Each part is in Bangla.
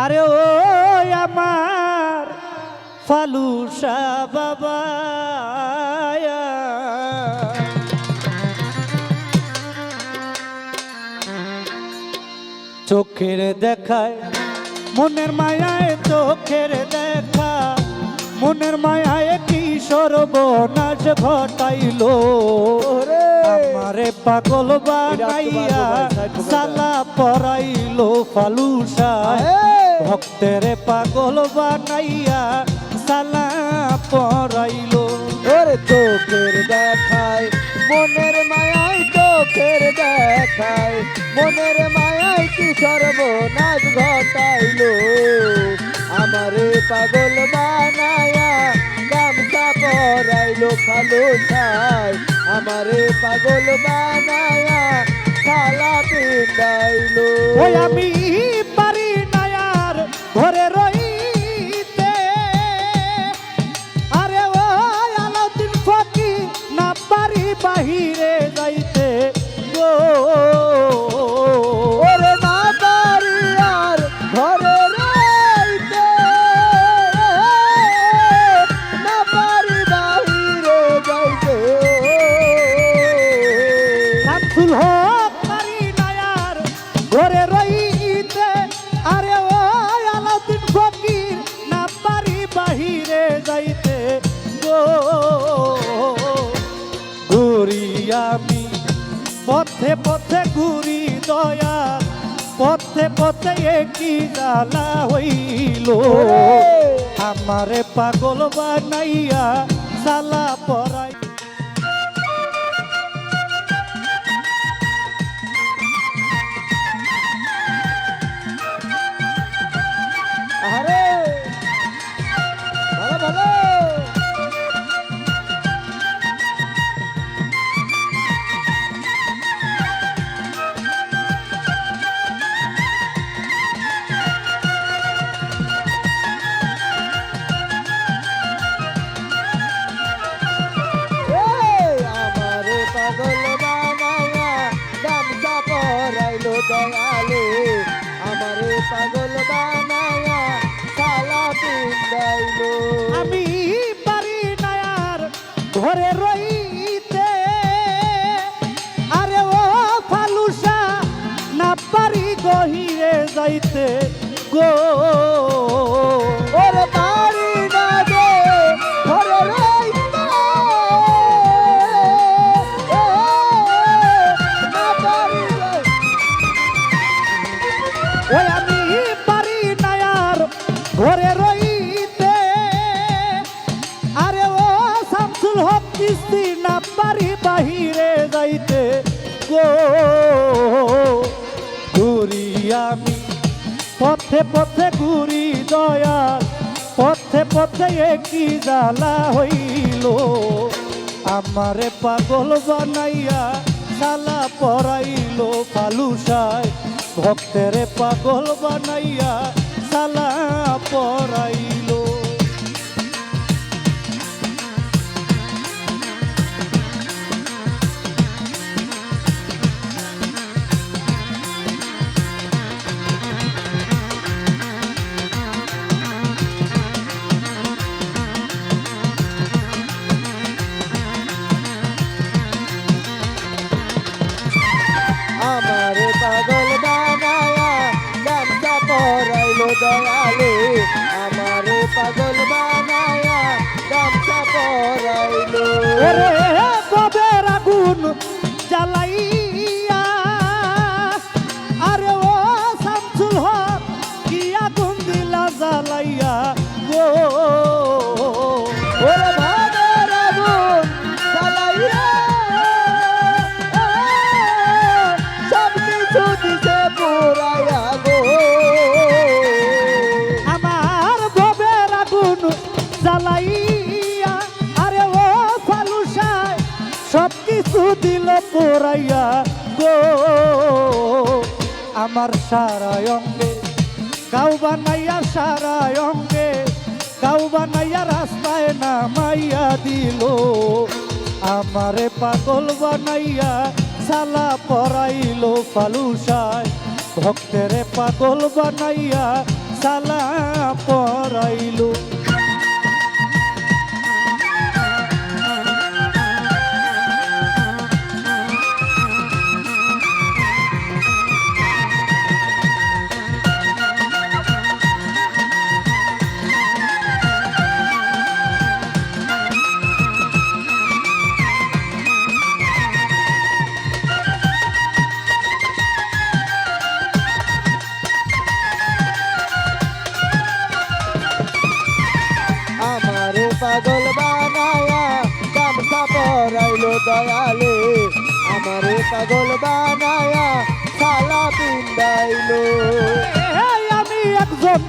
আরে ও আমার ফালুসা বাবা, চোখের দেখায় মনের মায়ায়, চোখের দেখা মনের মায়ায় কি সর্বনাশ ঘটাইলো। আমারে পাগল বানাইয়া সালা পরাইলো ফালুসা, ভক্তের পাগল বানাইয়া সালা পরাইলো। ওরে চোখের দেখায় মনের মায়ায়, চোখের দেখায় মনের মায়ায় কি সর্বনাশ ঘটাইলো। আমারে পাগল বানায়া গামছা পরাইলো ফালুসায়, আমারে পাগল বানায়া সালা পিন্দাইলো। ওই আমি পারি না আর ঘরে রইতে, আরে ও আলাউদ্দিন ফকির না পারি বাহিরে যাইতে গো। ওরে না পারি আর ঘরে রইতে, না পারি বাহিরে যাইতে। শামসুল হক পারি না আর ঘরে রইতে, আরে ও আলাউদ্দিন ফকির না পারি বাহিরে যাইতে গো। ঘুরি আমি পথে পথে ঘুরি দয়া, পথে পথে একই জ্বালা হইল। আমারে পাগল বানাইয়া সালা পরাই। আরে ভালো ভালো। আমারে পাগল বানায়া গামছা পরাইলো দয়ালে, আমারে পাগল বানায়া সালা পিন্দাইলো। আমি পারি না আর ঘরে রইতে, আরে ও ফালুসা না পারি গহিরে যাইতে গো। ওরে পারি না গে ঘরে রইতে, না পারি না। ওই আমি পারি না আর ঘরে রইতে, আরে ও শামসুল হক কিস্তি না পারি বাহিরে যাইতে গো। ঘুরি আমি পথে পথে ঘুরি দয়াল, পথে পথে একই জ্বালা হইল। আমারে পাগল বানাইয়া সালা পরাইলো ফালুসায়, ভক্তের পাগল বানাইয়া সালা পরাইলো। আমারে পাগল বানায়া গামছা পরাইলো দয়ালে, আমারে পাগল বানায়া গামছা পরাইলো। ওরে কবের আগুন জ্বালাইয়া, আরে ও শামসুল হক কি আগুন দিলা জ্বালাইয়া গো। ওরে ভাবের আগুন জ্বালাইয়া, সব কিছু দিছে পুরাইয়া গো। আমার ভবের আগুন জ্বালাইয়া, আরে ও ফালুসায় সব কিছু দিল পোড়াইয়া গো। আমার সারা অঙ্গে কাউ বানাইয়া, সারা অঙ্গে কাউ বানাইয়া রাস্তায় নামাইয়া দিল। আমারে পাগল বানাইয়া সালা পরাইলো ফালুসায়, ভক্তের পাগল বানাইয়া সালা পরাইলো। আমারে পাগল বানায়া গামছা পরাইলো দয়ালে, আমারে পাগল বানায়া শালা পিন্দাইলো। এই আমি একজন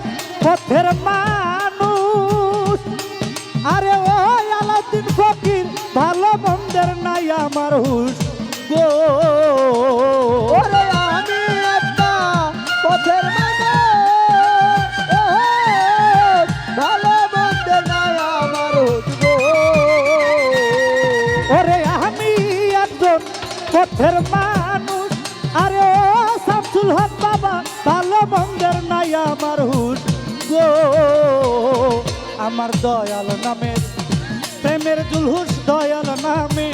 পথের মানুষ, আরে ও আলাউদ্দিন ফকির ভালো মন্দের নাই আমার হুশ গো। ওরে আমি একটা পথের মানুষ, ভালো মন্দ নাই আমার হুজগো। ওরে আমি একজন পথের মানুষ, আরে ও শামসুল হক বাবা ভালো মন্দের নাই আমার হুশ গো। আমার দয়াল নামের প্রেমের জুলহুস, দয়াল নামে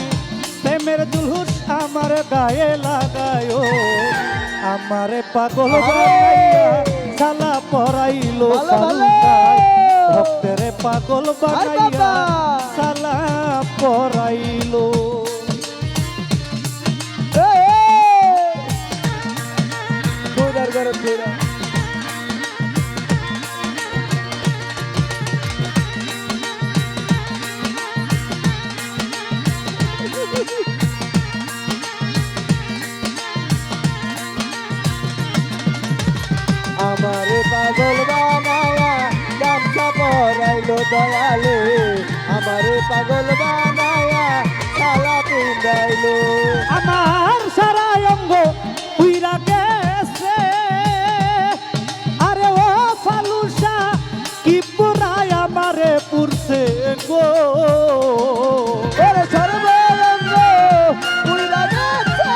প্রেমের জুলহুস আমার গায়ে লাগায়ো। আমারে পাগল বানাইয়া শালা পরাইলো ভালো, ভালো। ফালুদায়, ভক্তেরে পাগল বানাইয়া বাবা। শালা পরাইলো। ঘুরার ঘরে ঘুরা আমারে পাগল বানায়া গামছা পরাইলো দয়ালে, আমারে পাগল বানায়া শালা পিন্দাইলো। আমার সারা অঙ্গ উইরা গেছে, আরে ও ফালুসা কি পুরায় আমারে পুরছে গো। ওরে সর্বরঙ্গ পুরা গেছে,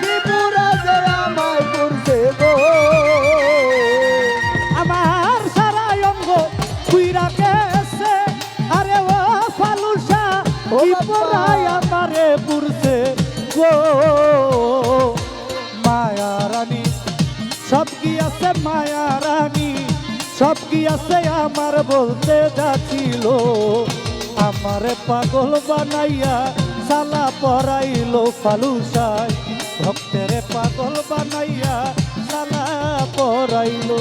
কি পুরা যে আমায় পুরছে গো। আমার সারা অঙ্গ উইরা গেছে, আরে ও ফালুসা ও কি বাবা। পুরায় আমারে পুরছে গো। মায়া রানী সব কি আছে, মায়া রানী সব কি আছে আমার বলতে যাচ্ছিল। আমারে পাগল বানাইয়া শালা পরাইলো ফালুসায়, ভক্তেরে পাগল বানাইয়া শালা পরাইলো।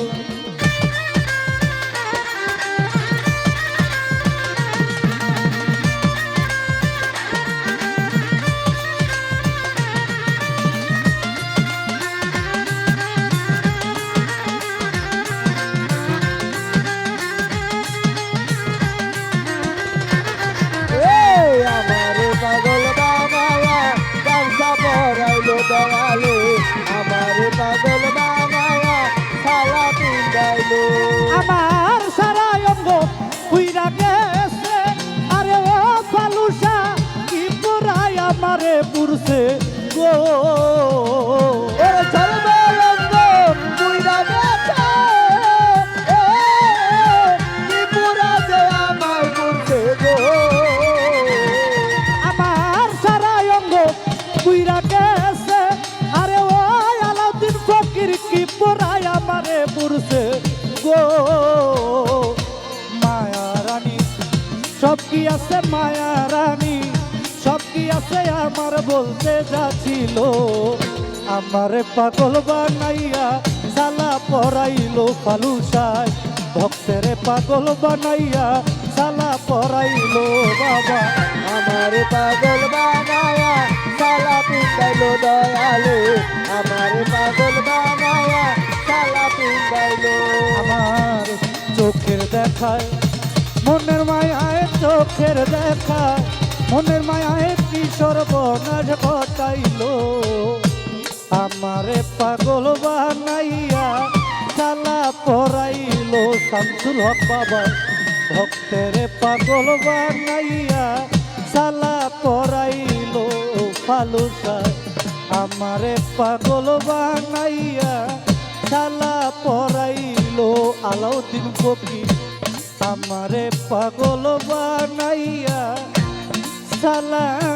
আমারে পাগল বানায়া গামছা পরাইলো দয়ালে, আমারে পাগল বানায়া শালা পিন্দাইলো। আমার সারা অঙ্গ উইরা গেছে, আরে ও ফালুসা কি পুরায় আমারে পুরছে গো। ওরে সর্বরঙ্গ পুরা গেছে, কি পুরা যে আমায় পুরছে গো। আমার সারা অঙ্গ উইরা গেছে, আরে ও আলাউদ্দিন ফকির কি পুরায় আমারে পুরছে গো। মায়া রানী সব কি আছে, মায়া রানী সব কি আছে আমার বলতে যাচ্ছিল। আমারে পাগল বানাইয়া শালা পরাইলো ফালুসায়, ভক্তেরে পাগল বানাইয়া শালা পরাইলো বাবা। আমারে পাগল বানায়া শালা পিন্দাইলো দয়ালে, আমারে পাগল বানায়া শালা পিন্দাইলো। আমার চোখের দেখায় মনের মায়ায়, চোখের দেখায় মনের মায়ায় কি সর্বনাশ ঘটাইলো। আমারে পাগল বানাইয়া শালা পরাইলো শামসুল হক বাবা, ভক্তেরে পাগল বানাইয়া শালা পরাইলো ফালুসায়। আমারে পাগল বানাইয়া শালা পরাইলো আলাউদ্দিন ফকির আমারে পাগল বানাইয়া সালাম